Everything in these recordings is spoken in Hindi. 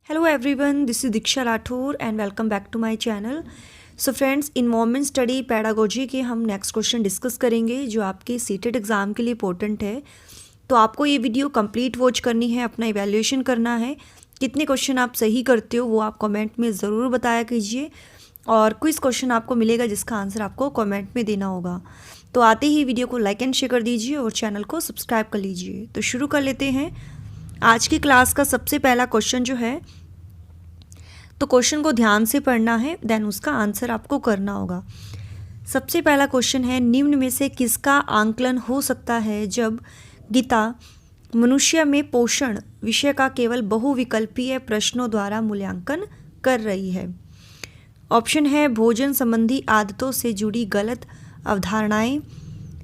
Hello everyone, this is Diksha Rathore and welcome back to my channel. So friends, environment study pedagogy के हम नेक्स्ट क्वेश्चन डिस्कस करेंगे जो आपके सीटेड एग्ज़ाम के लिए इंपॉर्टेंट है। तो आपको ये वीडियो कंप्लीट वॉच करनी है, अपना इवैल्यूएशन करना है। कितने क्वेश्चन आप सही करते हो वो आप कमेंट में ज़रूर बताया कीजिए, और क्विज़ क्वेश्चन आपको मिलेगा जिसका आंसर आपको कमेंट में देना होगा। तो आते ही वीडियो को लाइक एंड शेयर कर दीजिए और चैनल को सब्सक्राइब कर लीजिए। तो शुरू कर लेते हैं आज की क्लास का सबसे पहला क्वेश्चन जो है। तो क्वेश्चन को ध्यान से पढ़ना है, देन उसका आंसर आपको करना होगा। सबसे पहला क्वेश्चन है, निम्न में से किसका आंकलन हो सकता है जब गीता मनुष्य में पोषण विषय का केवल बहुविकल्पीय प्रश्नों द्वारा मूल्यांकन कर रही है। ऑप्शन है भोजन संबंधी आदतों से जुड़ी गलत अवधारणाएं,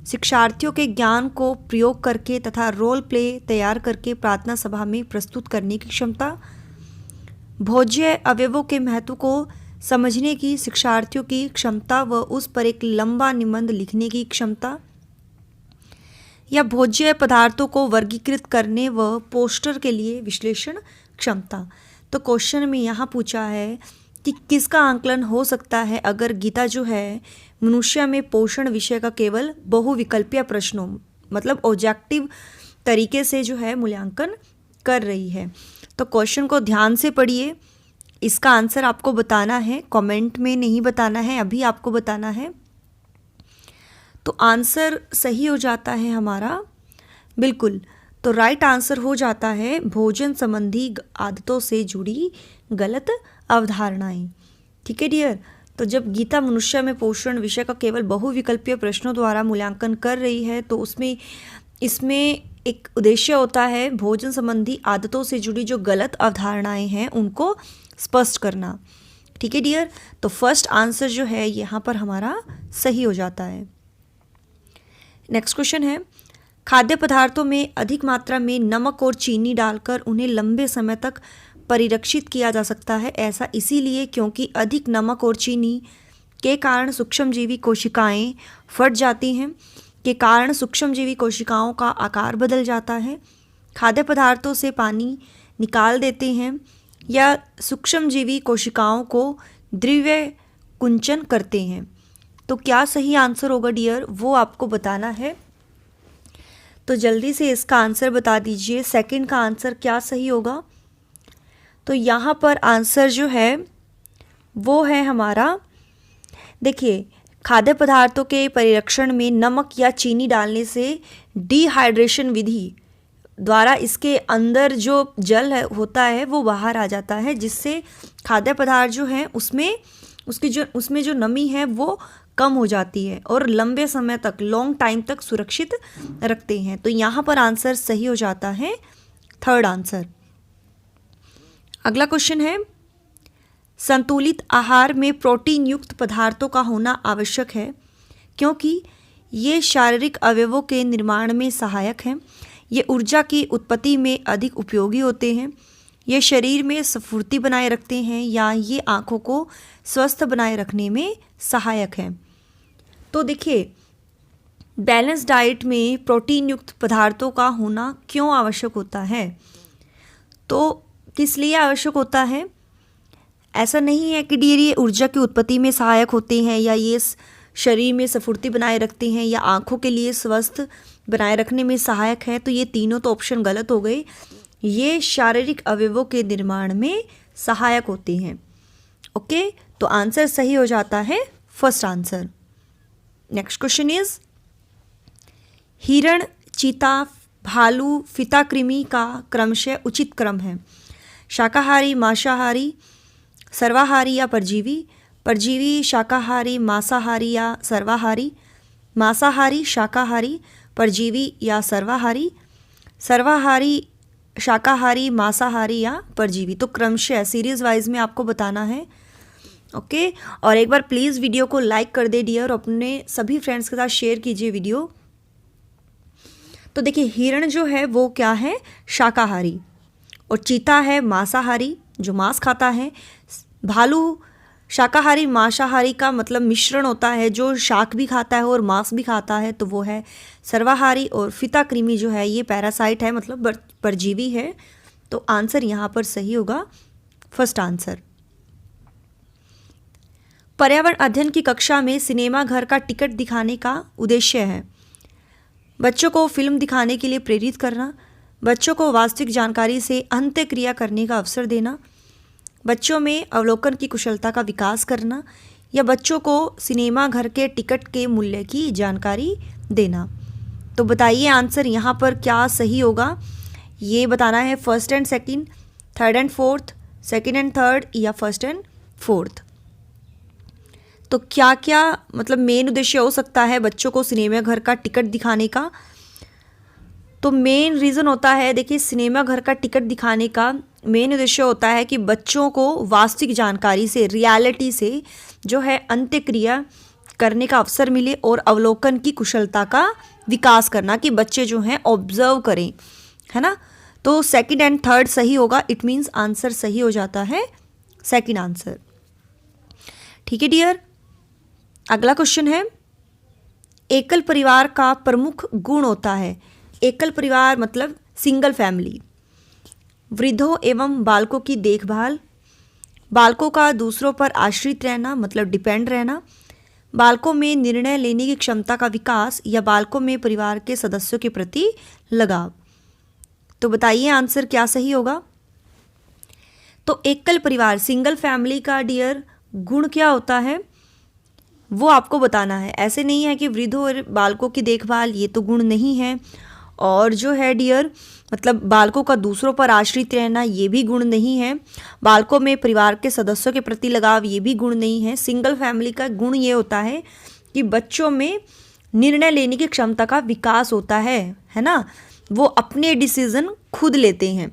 शिक्षार्थियों के ज्ञान को प्रयोग करके तथा रोल प्ले तैयार करके प्रार्थना सभा में प्रस्तुत करने की क्षमता, भोज्य अवयवों के महत्व को समझने की शिक्षार्थियों की क्षमता व उस पर एक लंबा निबंध लिखने की क्षमता, या भोज्य पदार्थों को वर्गीकृत करने व पोस्टर के लिए विश्लेषण क्षमता। तो क्वेश्चन में यहाँ पूछा है कि किसका आंकलन हो सकता है अगर गीता जो है मनुष्य में पोषण विषय का केवल बहुविकल्पीय प्रश्नों मतलब ऑब्जेक्टिव तरीके से जो है मूल्यांकन कर रही है। तो क्वेश्चन को ध्यान से पढ़िए, इसका आंसर आपको बताना है, कमेंट में नहीं बताना है, अभी आपको बताना है। तो आंसर सही हो जाता है हमारा बिल्कुल। तो राइट आंसर हो जाता है भोजन संबंधी आदतों से जुड़ी गलत अवधारणाएं। ठीक है डियर। तो जब गीता मनुष्य में पोषण विषय का केवल बहुविकल्पीय प्रश्नों द्वारा मूल्यांकन कर रही है तो इसमें एक उद्देश्य होता है भोजन संबंधी आदतों से जुड़ी जो गलत अवधारणाएं हैं उनको स्पष्ट करना। ठीक है डियर। तो फर्स्ट आंसर जो है यहाँ पर हमारा सही हो जाता है। नेक्स्ट क्वेश्चन है, खाद्य पदार्थों में अधिक मात्रा में नमक और चीनी डालकर उन्हें लंबे समय तक परिरक्षित किया जा सकता है। ऐसा इसीलिए क्योंकि अधिक नमक और चीनी के कारण सूक्ष्मजीवी कोशिकाएं फट जाती हैं, के कारण सूक्ष्मजीवी कोशिकाओं का आकार बदल जाता है, खाद्य पदार्थों से पानी निकाल देते हैं, या सूक्ष्मजीवी कोशिकाओं को द्रव्य कुंचन करते हैं। तो क्या सही आंसर होगा डियर, वो आपको बताना है। तो जल्दी से इसका आंसर बता दीजिए, सेकंड का आंसर क्या सही होगा। तो यहाँ पर आंसर जो है वो है हमारा, देखिए खाद्य पदार्थों के परिरक्षण में नमक या चीनी डालने से डिहाइड्रेशन विधि द्वारा इसके अंदर जो जल होता है वो बाहर आ जाता है, जिससे खाद्य पदार्थ जो है उसमें जो नमी है वो कम हो जाती है और लंबे समय तक लॉन्ग टाइम तक सुरक्षित रखते हैं। तो यहाँ पर आंसर सही हो जाता है थर्ड आंसर। अगला क्वेश्चन है, संतुलित आहार में प्रोटीन युक्त पदार्थों का होना आवश्यक है क्योंकि ये शारीरिक अवयवों के निर्माण में सहायक हैं, ये ऊर्जा की उत्पत्ति में अधिक उपयोगी होते हैं, ये शरीर में स्फूर्ति बनाए रखते हैं, या ये आँखों को स्वस्थ बनाए रखने में सहायक हैं। तो देखिए बैलेंस डाइट में प्रोटीन युक्त पदार्थों का होना क्यों आवश्यक होता है, तो किस लिए आवश्यक होता है। ऐसा नहीं है कि डियर ये ऊर्जा की उत्पत्ति में सहायक होते हैं, या ये शरीर में स्फूर्ति बनाए रखते हैं, या आँखों के लिए स्वस्थ बनाए रखने में सहायक है। तो ये तीनों तो ऑप्शन गलत हो गए। ये शारीरिक अवयवों के निर्माण में सहायक होते हैं। ओके, तो आंसर सही हो जाता है first answer. Next question is, हिरण, चीता, भालू, फीताकृमि का क्रमशः उचित क्रम है। शाकाहारी, मांसाहारी, सर्वाहारी या परजीवी, परजीवी, शाकाहारी, मांसाहारी या सर्वाहारी, मांसाहारी, शाकाहारी, परजीवी या सर्वाहारी, सर्वाहारी, शाकाहारी, मांसाहारी या परजीवी। तो क्रमशः सीरीज वाइज में आपको बताना है। ओके, और एक बार प्लीज़ वीडियो को लाइक कर दे डियर, अपने सभी फ्रेंड्स के साथ शेयर कीजिए वीडियो। तो देखिए हिरण जो है वो क्या है, शाकाहारी, और चीता है मांसाहारी जो मांस खाता है, भालू शाकाहारी मांसाहारी का मतलब मिश्रण होता है, जो शाक भी खाता है और मांस भी खाता है, तो वो है सर्वाहारी, और फीताकृमि जो है ये पैरासाइट है मतलब परजीवी है। तो आंसर यहाँ पर सही होगा फर्स्ट आंसर। पर्यावरण अध्ययन की कक्षा में सिनेमा घर का टिकट दिखाने का उद्देश्य है बच्चों को फिल्म दिखाने के लिए प्रेरित करना, बच्चों को वास्तविक जानकारी से अंत्यक्रिया करने का अवसर देना, बच्चों में अवलोकन की कुशलता का विकास करना, या बच्चों को सिनेमा घर के टिकट के मूल्य की जानकारी देना। तो बताइए आंसर यहाँ पर क्या सही होगा। ये बताना है first and second, third and fourth, second and third, या फर्स्ट एंड फोर्थ। तो क्या क्या मतलब मेन उद्देश्य हो सकता है बच्चों को सिनेमा घर का टिकट दिखाने का। तो मेन रीज़न होता है, देखिए सिनेमा घर का टिकट दिखाने का मेन उद्देश्य होता है कि बच्चों को वास्तविक जानकारी से, रियलिटी से जो है अंत्यक्रिया करने का अवसर मिले और अवलोकन की कुशलता का विकास करना, कि बच्चे जो हैं ऑब्जर्व करें, है ना। तो सेकंड एंड थर्ड सही होगा। इट मीन्स आंसर सही हो जाता है सेकंड आंसर। ठीक है डियर, अगला क्वेश्चन है, एकल परिवार का प्रमुख गुण होता है। एकल परिवार मतलब सिंगल फैमिली, वृद्धों एवं बालकों की देखभाल, बालकों का दूसरों पर आश्रित रहना मतलब डिपेंड रहना, बालकों में निर्णय लेने की क्षमता का विकास, या बालकों में परिवार के सदस्यों के प्रति लगाव। तो बताइए आंसर क्या सही होगा। तो एकल परिवार, सिंगल फैमिली का डियर गुण क्या होता है वो आपको बताना है। ऐसे नहीं है कि वृद्धों और बालकों की देखभाल, ये तो गुण नहीं है। और जो है डियर मतलब बालकों का दूसरों पर आश्रित रहना, ये भी गुण नहीं है। बालकों में परिवार के सदस्यों के प्रति लगाव, ये भी गुण नहीं है। सिंगल फैमिली का गुण ये होता है कि बच्चों में निर्णय लेने की क्षमता का विकास होता है ना। वो अपने डिसीजन खुद लेते हैं।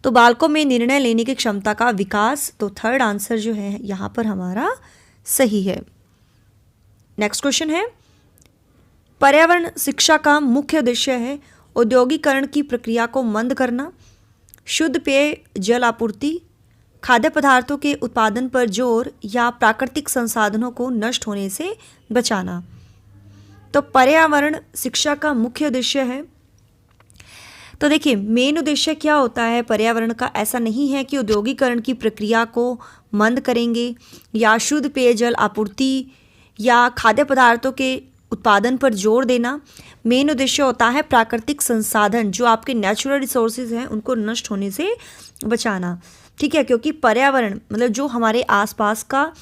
तो बालकों में निर्णय लेने की क्षमता का विकास, तो थर्ड आंसर जो है यहाँ पर हमारा सही है। नेक्स्ट क्वेश्चन है, पर्यावरण शिक्षा का मुख्य उद्देश्य है औद्योगिकरण की प्रक्रिया को मंद करना, शुद्ध पेय जल आपूर्ति, खाद्य पदार्थों के उत्पादन पर जोर, या प्राकृतिक संसाधनों को नष्ट होने से बचाना। तो पर्यावरण शिक्षा का मुख्य उद्देश्य है, तो देखिए मेन उद्देश्य क्या होता है पर्यावरण का। ऐसा नहीं है कि औद्योगिकरण की प्रक्रिया को मंद करेंगे, या शुद्ध पेयजल आपूर्ति, या खाद्य पदार्थों के उत्पादन पर जोर देना। मेन उद्देश्य होता है प्राकृतिक संसाधन, जो आपके नेचुरल रिसोर्सेज हैं उनको नष्ट होने से बचाना। ठीक है, क्योंकि पर्यावरण मतलब जो हमारे आसपास का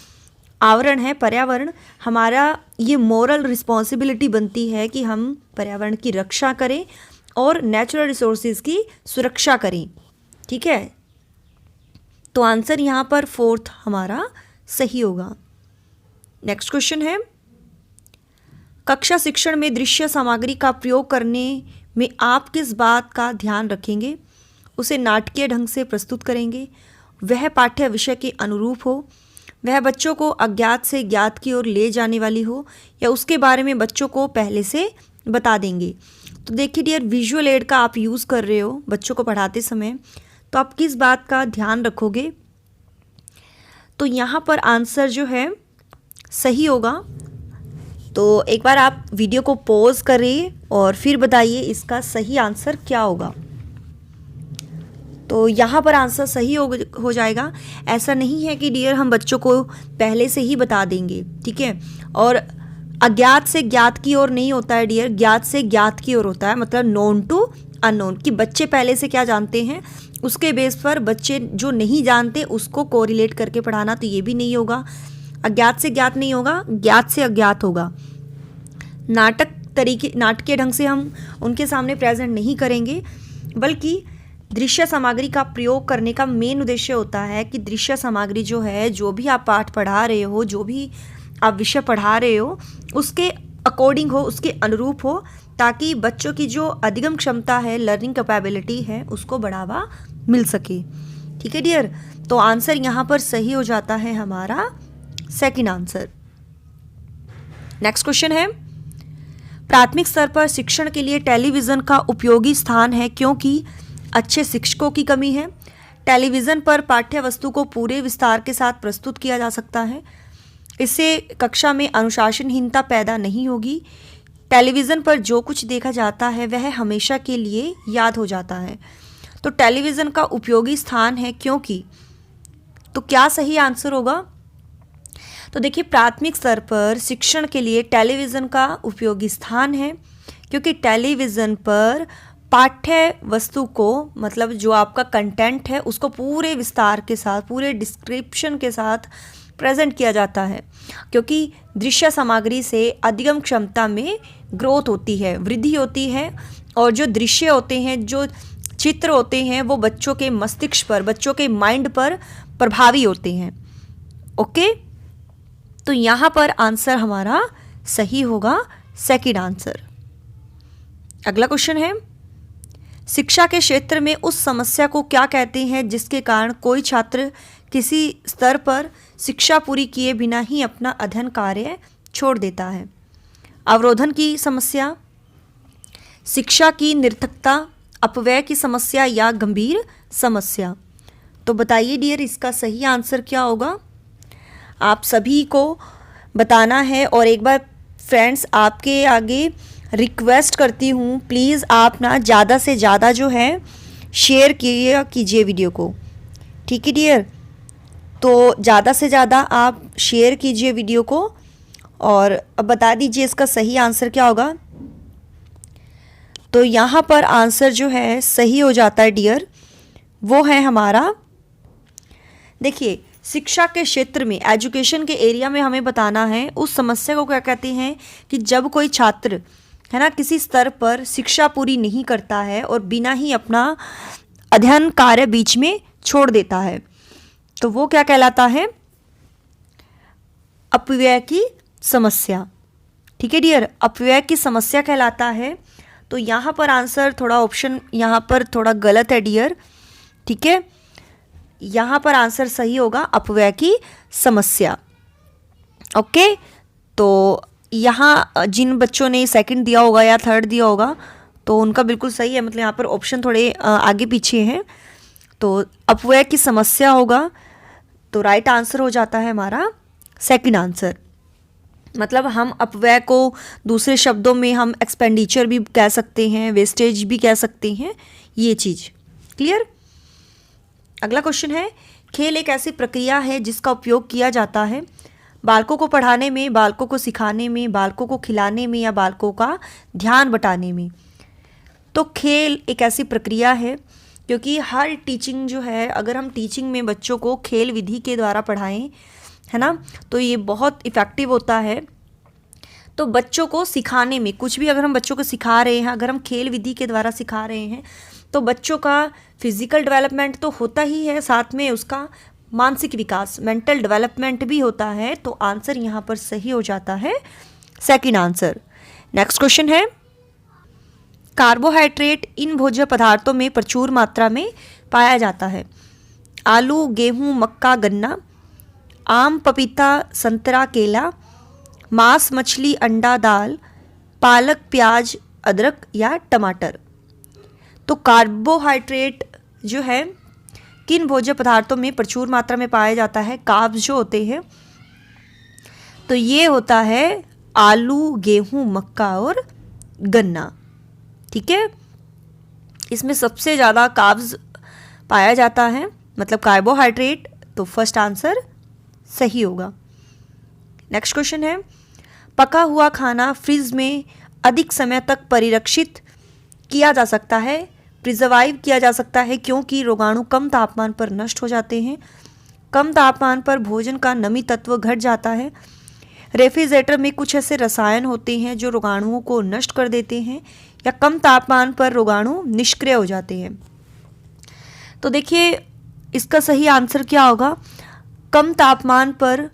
आवरण है, पर्यावरण, हमारा ये मोरल रिस्पॉन्सिबिलिटी बनती है कि हम पर्यावरण की रक्षा करें और नेचुरल रिसोर्सेज की सुरक्षा करें। ठीक है, तो आंसर यहाँ पर फोर्थ हमारा सही होगा। नेक्स्ट क्वेश्चन है, कक्षा शिक्षण में दृश्य सामग्री का प्रयोग करने में आप किस बात का ध्यान रखेंगे। उसे नाटकीय ढंग से प्रस्तुत करेंगे, वह पाठ्य विषय के अनुरूप हो, वह बच्चों को अज्ञात से ज्ञात की ओर ले जाने वाली हो, या उसके बारे में बच्चों को पहले से बता देंगे। तो देखिए डियर, विजुअल एड का आप यूज़ कर रहे हो बच्चों को पढ़ाते समय, तो आप किस बात का ध्यान रखोगे। तो यहाँ पर आंसर जो है सही होगा। तो एक बार आप वीडियो को पॉज करिए और फिर बताइए इसका सही आंसर क्या होगा। तो यहाँ पर आंसर सही हो जाएगा। ऐसा नहीं है कि डियर हम बच्चों को पहले से ही बता देंगे, ठीक है। और अज्ञात से ज्ञात की ओर नहीं होता है डियर, ज्ञात से ज्ञात की ओर होता है, मतलब नोन टू अननोन, कि बच्चे पहले से क्या जानते हैं उसके बेस पर बच्चे जो नहीं जानते उसको कोरिलेट करके पढ़ाना, तो ये भी नहीं होगा। अज्ञात से ज्ञात नहीं होगा, ज्ञात से अज्ञात होगा। नाटकीय ढंग से हम उनके सामने प्रेजेंट नहीं करेंगे, बल्कि दृश्य सामग्री का प्रयोग करने का मेन उद्देश्य होता है कि दृश्य सामग्री जो है, जो भी आप पाठ पढ़ा रहे हो, जो भी आप विषय पढ़ा रहे हो, उसके अकॉर्डिंग हो, उसके अनुरूप हो, ताकि बच्चों की जो अधिगम क्षमता है, लर्निंग कैपेबिलिटी है, उसको बढ़ावा मिल सके। ठीक है डियर, तो आंसर यहाँ पर सही हो जाता है हमारा सेकंड आंसर। नेक्स्ट क्वेश्चन है, प्राथमिक स्तर पर शिक्षण के लिए टेलीविज़न का उपयोगी स्थान है क्योंकि अच्छे शिक्षकों की कमी है। टेलीविज़न पर पाठ्य वस्तु को पूरे विस्तार के साथ प्रस्तुत किया जा सकता है, इससे कक्षा में अनुशासनहीनता पैदा नहीं होगी। टेलीविज़न पर जो कुछ देखा जाता है वह हमेशा के लिए याद हो जाता है। तो टेलीविज़न का उपयोगी स्थान है क्योंकि तो क्या सही आंसर होगा? तो देखिए, प्राथमिक स्तर पर शिक्षण के लिए टेलीविज़न का उपयोगी स्थान है, क्योंकि टेलीविज़न पर पाठ्य वस्तु को, मतलब जो आपका कंटेंट है उसको पूरे विस्तार के साथ, पूरे डिस्क्रिप्शन के साथ प्रेजेंट किया जाता है, क्योंकि दृश्य सामग्री से अधिगम क्षमता में ग्रोथ होती है, वृद्धि होती है, और जो दृश्य होते हैं, जो चित्र होते हैं, वो बच्चों के मस्तिष्क पर, बच्चों के माइंड पर प्रभावी होते हैं। ओके, तो यहाँ पर आंसर हमारा सही होगा सेकंड आंसर। अगला क्वेश्चन है, शिक्षा के क्षेत्र में उस समस्या को क्या कहते हैं जिसके कारण कोई छात्र किसी स्तर पर शिक्षा पूरी किए बिना ही अपना अध्ययन कार्य छोड़ देता है? अवरोधन की समस्या, शिक्षा की निरर्थकता, अपव्यय की समस्या या गंभीर समस्या? तो बताइए डियर, इसका सही आंसर क्या होगा? आप सभी को बताना है। और एक बार फ्रेंड्स, आपके आगे रिक्वेस्ट करती हूँ, प्लीज़ आप ना ज़्यादा से ज़्यादा जो है शेयर कीजिए वीडियो को, ठीक है डियर? तो ज़्यादा से ज़्यादा आप शेयर कीजिए वीडियो को, और अब बता दीजिए इसका सही आंसर क्या होगा। तो यहाँ पर आंसर जो है सही हो जाता है डियर, वो है हमारा, देखिए, शिक्षा के क्षेत्र में, एजुकेशन के एरिया में हमें बताना है उस समस्या को क्या कहते हैं कि जब कोई छात्र है ना किसी स्तर पर शिक्षा पूरी नहीं करता है और बिना ही अपना अध्ययन कार्य बीच में छोड़ देता है, तो वो क्या कहलाता है? अपव्यय की समस्या। ठीक है डियर, अपव्यय की समस्या कहलाता है। तो यहाँ पर आंसर थोड़ा, ऑप्शन यहाँ पर थोड़ा गलत है डियर, ठीक है? यहाँ पर आंसर सही होगा अपव्यय की समस्या। ओके, तो यहाँ जिन बच्चों ने सेकंड दिया होगा या थर्ड दिया होगा तो उनका बिल्कुल सही है, मतलब यहाँ पर ऑप्शन थोड़े आगे पीछे हैं। तो अपव्यय की समस्या होगा, तो राइट आंसर हो जाता है हमारा सेकंड आंसर। मतलब हम अपव्यय को दूसरे शब्दों में हम एक्सपेंडिचर भी कह सकते हैं, वेस्टेज भी कह सकते हैं, ये चीज़ क्लियर। अगला क्वेश्चन है, खेल एक ऐसी प्रक्रिया है जिसका उपयोग किया जाता है बालकों को पढ़ाने में, बालकों को सिखाने में, बालकों को खिलाने में या बालकों का ध्यान बटाने में। तो खेल एक ऐसी प्रक्रिया है, क्योंकि हर टीचिंग जो है, अगर हम टीचिंग में बच्चों को खेल विधि के द्वारा पढ़ाएं, है ना, तो ये बहुत इफ़ेक्टिव होता है। तो बच्चों को सिखाने में, कुछ भी अगर हम बच्चों को सिखा रहे हैं, अगर हम खेल विधि के द्वारा सिखा रहे हैं, तो बच्चों का फिजिकल डेवलपमेंट तो होता ही है, साथ में उसका मानसिक विकास, मेंटल डेवलपमेंट भी होता है। तो आंसर यहाँ पर सही हो जाता है सेकंड आंसर। नेक्स्ट क्वेश्चन है, कार्बोहाइड्रेट इन भोज्य पदार्थों में प्रचुर मात्रा में पाया जाता है? आलू, गेहूँ, मक्का, गन्ना, आम, पपीता, संतरा, केला, मांस, मछली, अंडा, दाल, पालक, प्याज, अदरक या टमाटर? तो कार्बोहाइड्रेट जो है किन भोज्य पदार्थों में प्रचुर मात्रा में पाया जाता है? कार्ब्स जो होते हैं, तो ये होता है आलू, गेहूँ, मक्का और गन्ना। ठीक है, इसमें सबसे ज़्यादा कार्ब्स पाया जाता है, मतलब कार्बोहाइड्रेट। तो फर्स्ट आंसर सही होगा। नेक्स्ट क्वेश्चन है, पका हुआ खाना फ्रिज में अधिक समय तक परिरक्षित किया जा सकता है, प्रिजर्वाइव किया जा सकता है, क्योंकि रोगाणु कम तापमान पर नष्ट हो जाते हैं। कम तापमान पर भोजन का नमी तत्व घट जाता है। रेफ्रिजरेटर में कुछ ऐसे रसायन होते हैं जो रोगाणुओं को नष्ट कर देते हैं, या कम तापमान पर रोगाणु निष्क्रिय हो जाते हैं। तो देखिए इसका सही आंसर क्या होगा? कम तापमान पर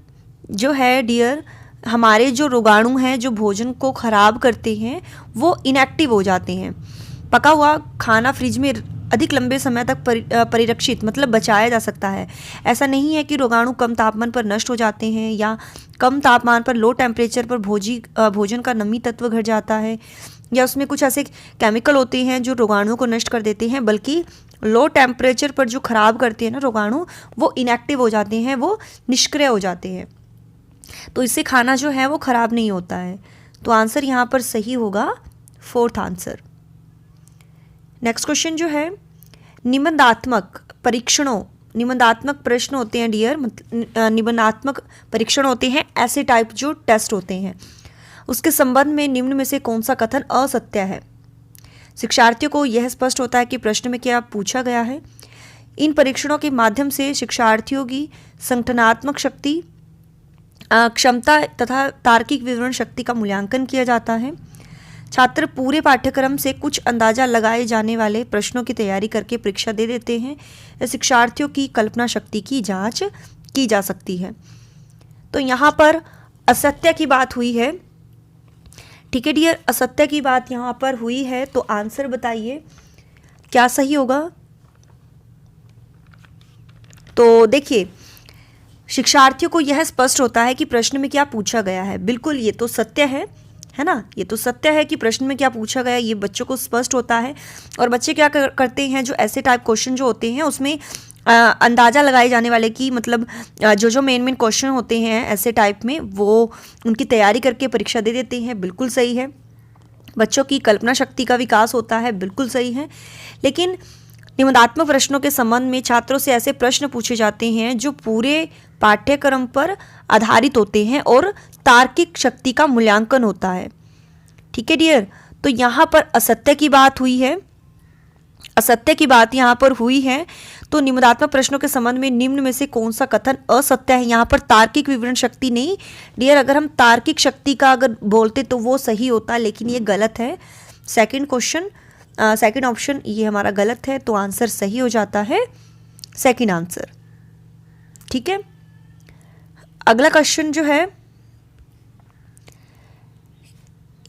जो है डियर, हमारे जो रोगाणु हैं जो भोजन को ख़राब करते हैं वो इनएक्टिव हो जाते हैं। पका हुआ खाना फ्रिज में अधिक लंबे समय तक परिरक्षित, मतलब बचाया जा सकता है। ऐसा नहीं है कि रोगाणु कम तापमान पर नष्ट हो जाते हैं, या कम तापमान पर, लो टेम्परेचर पर भोजन का नमी तत्व घट जाता है, या उसमें कुछ ऐसे केमिकल होते हैं जो रोगाणुओं को नष्ट कर देते हैं, बल्कि लो टेम्परेचर पर जो ख़राब करते हैं ना रोगाणु, वो इनएक्टिव हो जाते हैं, वो निष्क्रिय हो जाते हैं। तो इससे खाना जो है वो ख़राब नहीं होता है। तो आंसर यहाँ पर सही होगा फोर्थ आंसर। नेक्स्ट क्वेश्चन जो है, निबंधात्मक परीक्षणों निबंधात्मक प्रश्न होते हैं डियर, निबंधात्मक परीक्षण होते हैं, ऐसे टाइप जो टेस्ट होते हैं, उसके संबंध में निम्न में से कौन सा कथन असत्य है। शिक्षार्थियों को यह स्पष्ट होता है कि प्रश्न में क्या पूछा गया है। इन परीक्षणों के माध्यम से शिक्षार्थियों की संगठनात्मक शक्ति, क्षमता तथा तार्किक विवरण शक्ति का मूल्यांकन किया जाता है। छात्र पूरे पाठ्यक्रम से कुछ अंदाजा लगाए जाने वाले प्रश्नों की तैयारी करके परीक्षा दे देते हैं। शिक्षार्थियों की कल्पना शक्ति की जांच की जा सकती है। तो यहाँ पर असत्य की बात हुई है, ठीक है डियर, असत्य की बात यहाँ पर हुई है, तो आंसर बताइए क्या सही होगा। तो देखिए, शिक्षार्थियों को यह स्पष्ट होता है कि प्रश्न में क्या पूछा गया है, बिल्कुल ये तो सत्य है ना, ये तो सत्य है कि प्रश्न में क्या पूछा गया, ये बच्चों को स्पष्ट होता है। और बच्चे क्या करते हैं, जो ऐसे टाइप क्वेश्चन जो होते हैं उसमें अंदाज़ा लगाए जाने वाले की, मतलब जो मेन क्वेश्चन होते हैं ऐसे टाइप में, वो उनकी तैयारी करके परीक्षा दे देते हैं, बिल्कुल सही है। बच्चों की कल्पना शक्ति का विकास होता है, बिल्कुल सही है। लेकिन निबंधात्मक प्रश्नों के संबंध में छात्रों से ऐसे प्रश्न पूछे जाते हैं जो पूरे पाठ्यक्रम पर आधारित होते हैं और तार्किक शक्ति का मूल्यांकन होता है, ठीक है डियर। तो यहाँ पर असत्य की बात हुई है, असत्य की बात यहाँ पर हुई है। तो निबंधात्मक प्रश्नों के संबंध में निम्न में से कौन सा कथन असत्य है। यहाँ पर तार्किक विवरण शक्ति नहीं डियर, अगर हम तार्किक शक्ति का अगर बोलते तो वो सही होता, लेकिन ये गलत है। सेकंड क्वेश्चन, सेकंड ऑप्शन ये हमारा गलत है, तो आंसर सही हो जाता है सेकंड आंसर, ठीक है। अगला क्वेश्चन जो है,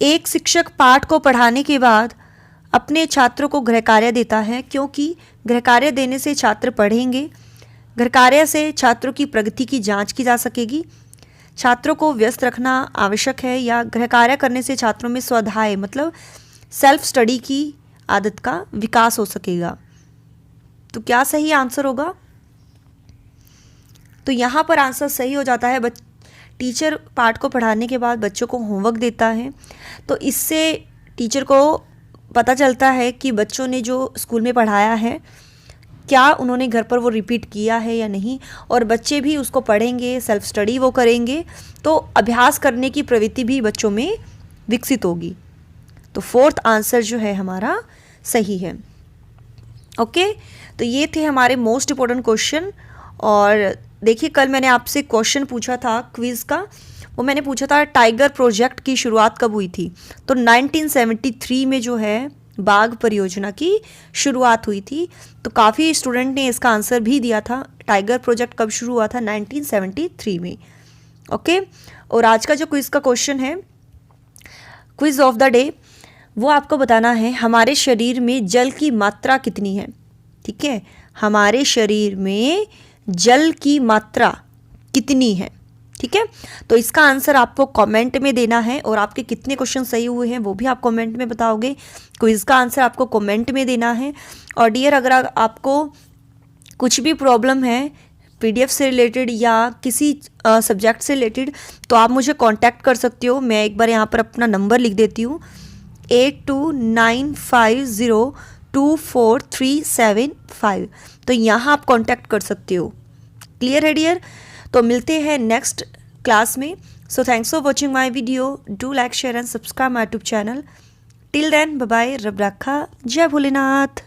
एक शिक्षक पाठ को पढ़ाने के बाद अपने छात्रों को गृह कार्य देता है, क्योंकि गृह कार्य देने से छात्र पढ़ेंगे। गृह कार्य से छात्रों की प्रगति की जांच की जा सकेगी। छात्रों को व्यस्त रखना आवश्यक है, या गृह कार्य करने से छात्रों में स्वाध्याय मतलब सेल्फ स्टडी की आदत का विकास हो सकेगा। तो क्या सही आंसर होगा। तो यहाँ पर आंसर सही हो जाता है। टीचर पाठ को पढ़ाने के बाद बच्चों को होमवर्क देता है, तो इससे टीचर को पता चलता है कि बच्चों ने जो स्कूल में पढ़ाया है क्या उन्होंने घर पर वो रिपीट किया है या नहीं, और बच्चे भी उसको पढ़ेंगे, सेल्फ स्टडी वो करेंगे, तो अभ्यास करने की प्रवृत्ति भी बच्चों में विकसित होगी। तो फोर्थ आंसर जो है हमारा सही है। ओके, तो ये थे हमारे मोस्ट इम्पोर्टेंट क्वेश्चन। और देखिए, कल मैंने आपसे क्वेश्चन पूछा था क्विज़ का, वो मैंने पूछा था टाइगर प्रोजेक्ट की शुरुआत कब हुई थी। तो 1973 में जो है बाघ परियोजना की शुरुआत हुई थी। तो काफ़ी स्टूडेंट ने इसका आंसर भी दिया था, टाइगर प्रोजेक्ट कब शुरू हुआ था, 1973 में। ओके, और आज का जो क्विज़ का क्वेश्चन है, क्विज़ ऑफ द डे, वो आपको बताना है हमारे शरीर में जल की मात्रा कितनी है। ठीक है, हमारे शरीर में जल की मात्रा कितनी है। ठीक है, तो इसका आंसर आपको कमेंट में देना है, और आपके कितने क्वेश्चन सही हुए हैं वो भी आप कमेंट में बताओगे। क्विज़ का आंसर आपको कमेंट में देना है। और डियर, अगर आपको कुछ भी प्रॉब्लम है पीडीएफ से रिलेटेड या किसी सब्जेक्ट से रिलेटेड, तो आप मुझे कांटेक्ट कर सकते हो। मैं एक बार यहाँ पर अपना नंबर लिख देती हूँ, 8295024375। तो यहाँ आप कांटेक्ट कर सकते हो। क्लियर है डियर? तो मिलते हैं नेक्स्ट क्लास में। So thanks for watching my video. Do like, share and subscribe my YouTube channel. Till then, bye bye, रब रखा, जय भोलेनाथ।